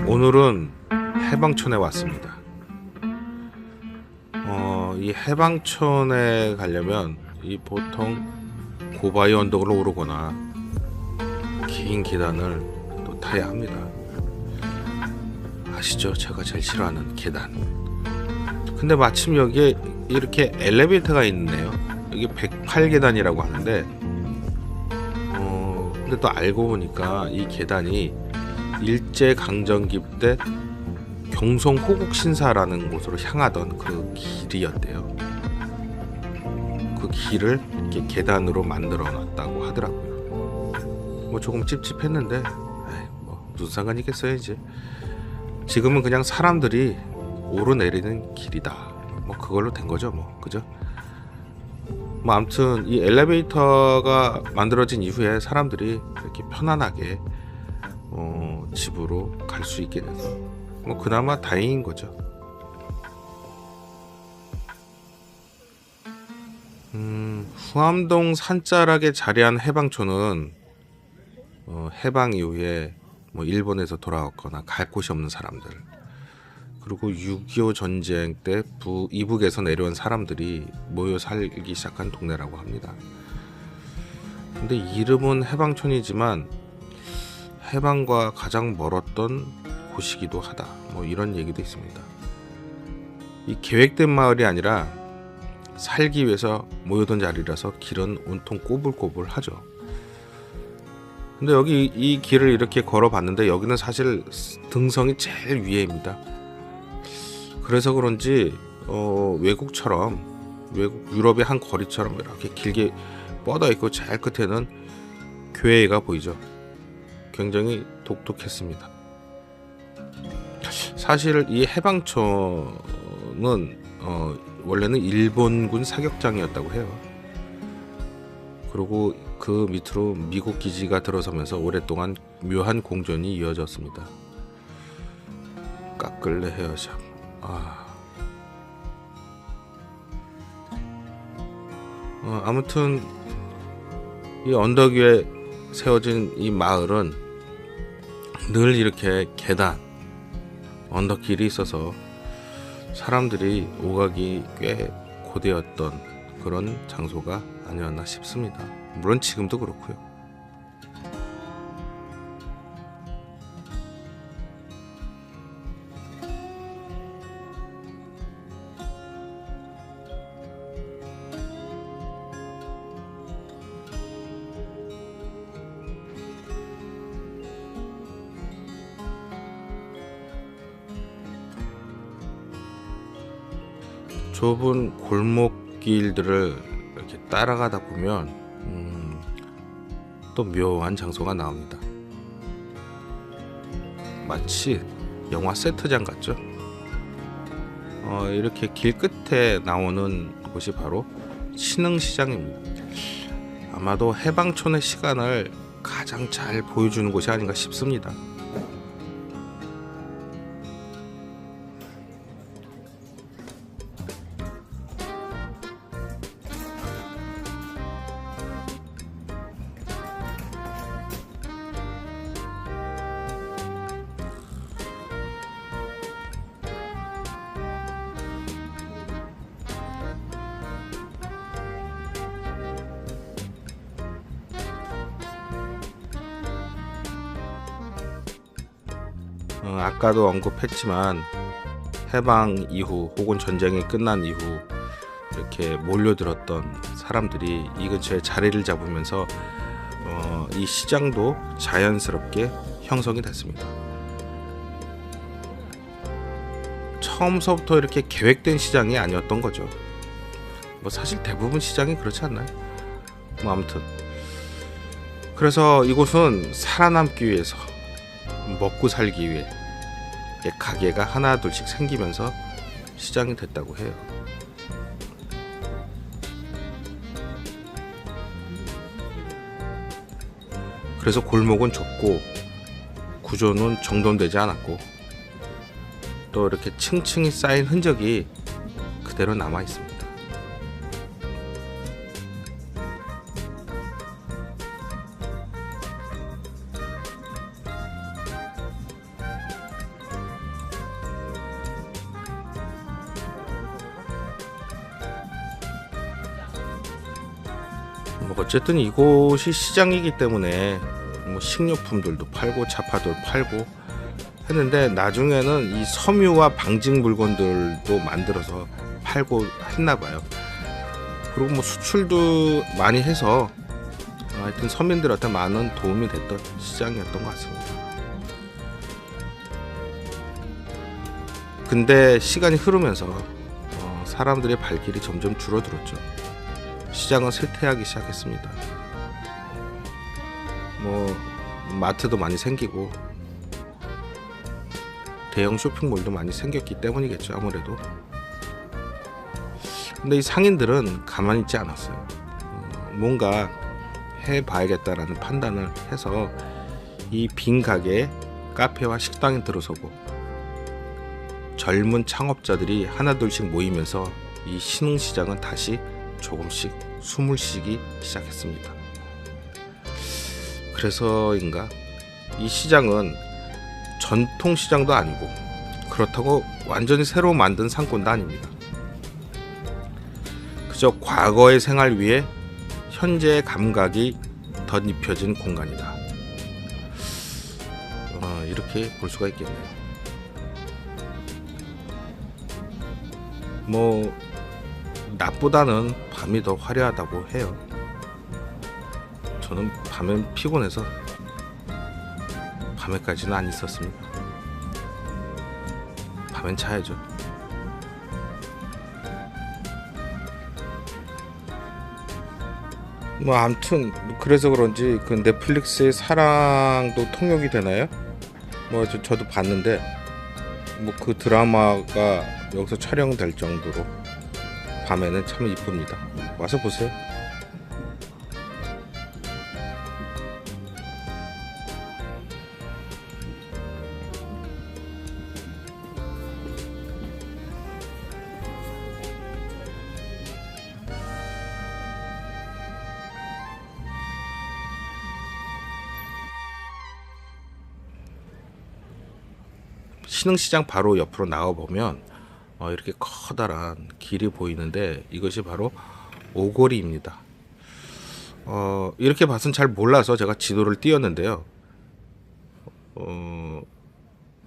오늘은 해방촌에 왔습니다. 이 해방촌에 가려면 이 보통 고바위 언덕을 오르거나 긴 계단을 또 타야 합니다. 아시죠? 제가 제일 싫어하는 계단. 근데 마침 여기에 이렇게 엘리베이터가 있네요. 여기 108계단이라고 하는데 근데 또 알고 보니까 이 계단이 일제강점기 때 경성 호국신사라는 곳으로 향하던 그 길이었대요. 그 길을 이렇게 계단으로 만들어 놨다고 하더라고요. 뭐 조금 찝찝했는데 뭐 무슨 상관이 있겠어요. 이제 지금은 그냥 사람들이 오르내리는 길이다, 뭐 그걸로 된 거죠. 뭐 그죠? 뭐 아무튼 이 엘리베이터가 만들어진 이후에 사람들이 이렇게 편안하게 집으로 갈 수 있게 돼서 뭐 그나마 다행인 거죠. 후암동 산자락에 자리한 해방촌은 해방 이후에 뭐 일본에서 돌아왔거나 갈 곳이 없는 사람들, 그리고 6.25 전쟁 때 이북에서 내려온 사람들이 모여 살기 시작한 동네라고 합니다. 근데 이름은 해방촌이지만 해방과 가장 멀었던 곳이기도 하다, 뭐 이런 얘기도 있습니다. 이 계획된 마을이 아니라 살기 위해서 모여든 자리라서 길은 온통 꼬불꼬불하죠. 근데 여기 이 길을 이렇게 걸어봤는데 여기는 사실 등성이 제일 위에입니다. 그래서 그런지 외국 유럽의 한 거리처럼 이렇게 길게 뻗어 있고 제일 끝에는 교회가 보이죠. 굉장히 독특했습니다. 사실 이 해방촌은 원래는 일본군 사격장이었다고 해요. 그리고 그 밑으로 미국 기지가 들어서면서 오랫동안 묘한 공전이 이어졌습니다. 까끌레 헤어샵. 아무튼 이 언덕 위에 세워진 이 마을은 늘 이렇게 계단, 언덕길이 있어서 사람들이 오가기 꽤 고되었던 그런 장소가 아니었나 싶습니다. 물론 지금도 그렇고요. 좁은 골목길들을 이렇게 따라가다 보면 또 묘한 장소가 나옵니다. 마치 영화 세트장 같죠? 이렇게 길 끝에 나오는 곳이 바로 신흥시장입니다. 아마도 해방촌의 시간을 가장 잘 보여주는 곳이 아닌가 싶습니다. 아까도 언급했지만 해방 이후 혹은 전쟁이 끝난 이후 이렇게 몰려들었던 사람들이 이 근처에 자리를 잡으면서 이 시장도 자연스럽게 형성이 됐습니다. 처음서부터 이렇게 계획된 시장이 아니었던 거죠. 뭐 사실 대부분 시장이 그렇지 않나요? 뭐 아무튼 그래서 이곳은 살아남기 위해서, 먹고 살기 위해 가게가 하나 둘씩 생기면서 시장이 됐다고 해요. 그래서 골목은 좁고 구조는 정돈되지 않았고 또 이렇게 층층이 쌓인 흔적이 그대로 남아 있습니다. 뭐 어쨌든 이곳이 시장이기 때문에 뭐 식료품들도 팔고 차파도 팔고 했는데, 나중에는 이 섬유와 방직 물건들도 만들어서 팔고 했나봐요. 그리고 뭐 수출도 많이 해서 하여튼 서민들한테 많은 도움이 됐던 시장이었던 것 같습니다. 근데 시간이 흐르면서 사람들의 발길이 점점 줄어들었죠. 시장은 쇠퇴하기 시작했습니다. 뭐 마트도 많이 생기고 대형 쇼핑몰도 많이 생겼기 때문이겠죠, 아무래도. 근데 이 상인들은 가만히 있지 않았어요. 뭔가 해봐야겠다라는 판단을 해서 이 빈 가게에 카페와 식당에 들어서고, 젊은 창업자들이 하나둘씩 모이면서 이 신흥시장은 다시 조금씩 숨을 쉬기 시작했습니다. 그래서인가 이 시장은 전통시장도 아니고, 그렇다고 완전히 새로 만든 상권도 아닙니다. 그저 과거의 생활 위에 현재의 감각이 덧입혀진 공간이다. 이렇게 볼 수가 있겠네요. 뭐 낮보다는 밤이 더 화려하다고 해요. 저는 밤엔 피곤해서 밤에까지는 안 있었습니다. 밤엔 자야죠. 뭐 아무튼 그래서 그런지 그 넷플릭스의 사랑도 통역이 되나요? 뭐 저도 봤는데 뭐 그 드라마가 여기서 촬영될 정도로 밤에는 참 이쁩니다. 와서 보세요. 신흥시장 바로 옆으로 나와보면 이렇게 커다란 길이 보이는데, 이것이 바로 오거리입니다. 이렇게 봐서는 잘 몰라서 제가 지도를 띄웠는데요.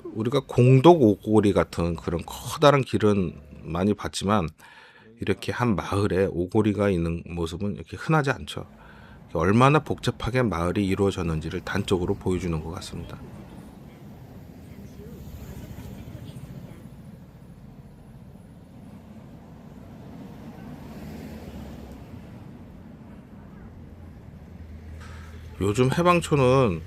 우리가 공덕 오거리 같은 그런 커다란 길은 많이 봤지만, 이렇게 한 마을에 오거리가 있는 모습은 이렇게 흔하지 않죠. 얼마나 복잡하게 마을이 이루어졌는지를 단적으로 보여주는 것 같습니다. 요즘 해방촌은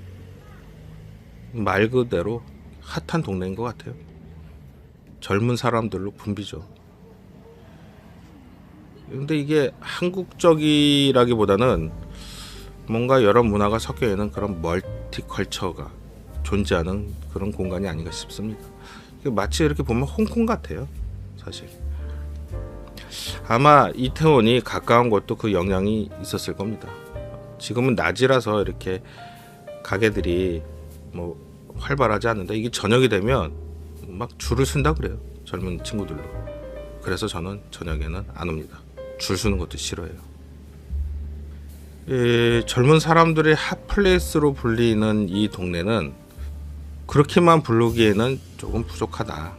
말 그대로 핫한 동네인 것 같아요. 젊은 사람들로 붐비죠. 근데 이게 한국적이라기보다는 뭔가 여러 문화가 섞여 있는 그런 멀티컬처가 존재하는 그런 공간이 아닌가 싶습니다. 마치 이렇게 보면 홍콩 같아요, 사실. 아마 이태원이 가까운 것도 그 영향이 있었을 겁니다. 지금은 낮이라서 이렇게 가게들이 뭐 활발하지 않는데, 이게 저녁이 되면 막 줄을 쓴다 그래요, 젊은 친구들로. 그래서 저는 저녁에는 안 옵니다. 줄 서는 것도 싫어해요. 젊은 사람들의 핫플레이스로 불리는 이 동네는 그렇게만 부르기에는 조금 부족하다.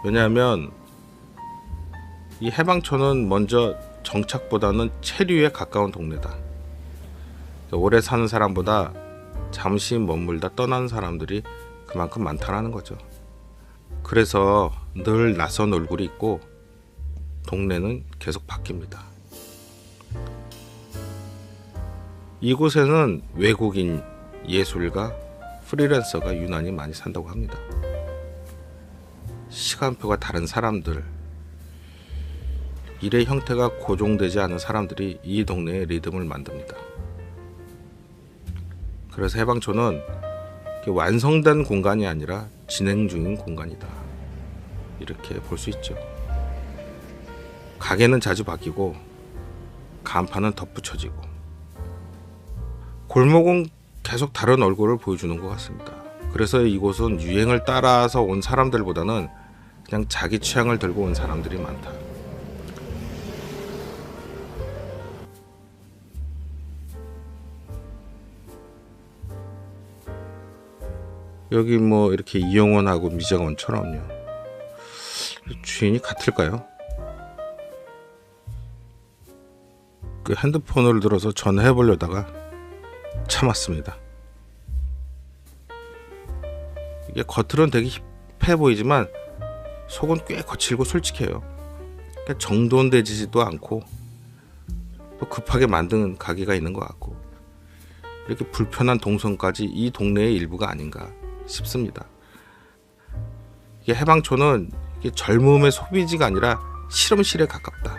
왜냐하면 이 해방촌은 먼저 정착보다는 체류에 가까운 동네다. 오래 사는 사람보다 잠시 머물다 떠나는 사람들이 그만큼 많다라는 거죠. 그래서 늘 낯선 얼굴이 있고 동네는 계속 바뀝니다. 이곳에는 외국인, 예술가, 프리랜서가 유난히 많이 산다고 합니다. 시간표가 다른 사람들, 일의 형태가 고정되지 않은 사람들이 이 동네의 리듬을 만듭니다. 그래서 해방촌은 완성된 공간이 아니라 진행 중인 공간이다, 이렇게 볼 수 있죠. 가게는 자주 바뀌고 간판은 덧붙여지고, 골목은 계속 다른 얼굴을 보여주는 것 같습니다. 그래서 이곳은 유행을 따라서 온 사람들보다는 그냥 자기 취향을 들고 온 사람들이 많다. 여기 뭐 이렇게 이용원하고 미장원처럼요. 주인이 같을까요? 그 핸드폰을 들어서 전화해 보려다가 참았습니다. 이게 겉으로는 되게 힙해 보이지만 속은 꽤 거칠고 솔직해요. 그러니까 정돈되지도 않고 또 급하게 만드는 가게가 있는 것 같고, 이렇게 불편한 동선까지 이 동네의 일부가 아닌가 싶습니다. 이게 해방촌은 이게 젊음의 소비지가 아니라 실험실에 가깝다.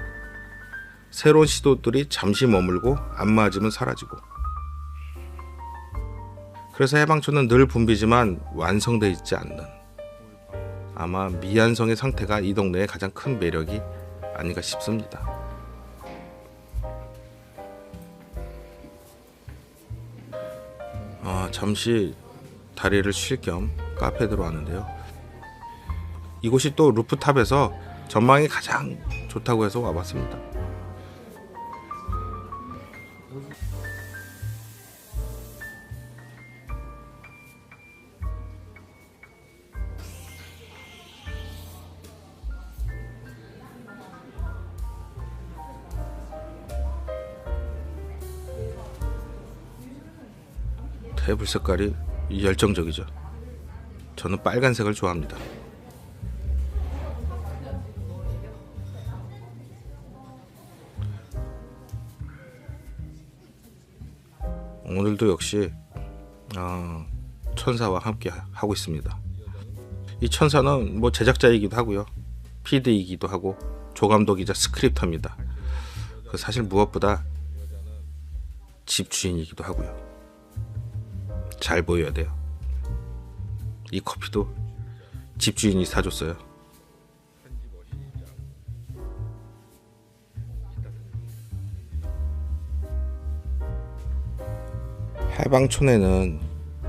새로운 시도들이 잠시 머물고 안 맞으면 사라지고. 그래서 해방촌은 늘 붐비지만 완성되어 있지 않는, 아마 미완성의 상태가 이 동네의 가장 큰 매력이 아닌가 싶습니다. 잠시 다리를 쉴 겸 카페에 들어왔는데요. 이곳이 또 루프탑에서 전망이 가장 좋다고 해서 와봤습니다. 테이블 색깔이 열정적이죠. 저는 빨간색을 좋아합니다. 오늘도 역시 천사와 함께 하고 있습니다. 이 천사는 뭐 제작자이기도 하고요, PD이기도 하고 조감독이자 스크립터입니다. 사실 무엇보다 집주인이기도 하고요. 잘 보여야 돼요. 이 커피도 집주인이 사줬어요. 해방촌에는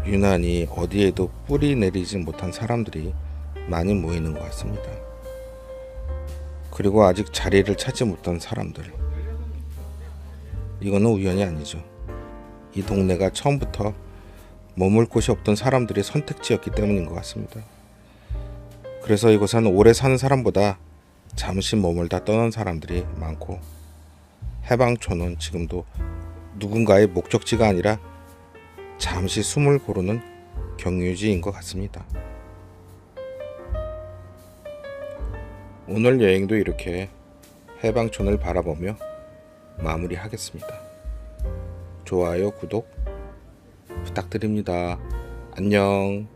유난히 어디에도 뿌리 내리지 못한 사람들이 많이 모이는 것 같습니다. 그리고 아직 자리를 찾지 못한 사람들, 이거는 우연이 아니죠. 이 동네가 처음부터 머물 곳이 없던 사람들의 선택지였기 때문인 것 같습니다. 그래서 이곳은 오래 사는 사람보다 잠시 머물다 떠난 사람들이 많고, 해방촌은 지금도 누군가의 목적지가 아니라 잠시 숨을 고르는 경유지인 것 같습니다. 오늘 여행도 이렇게 해방촌을 바라보며 마무리하겠습니다. 좋아요, 구독 부탁드립니다. 안녕.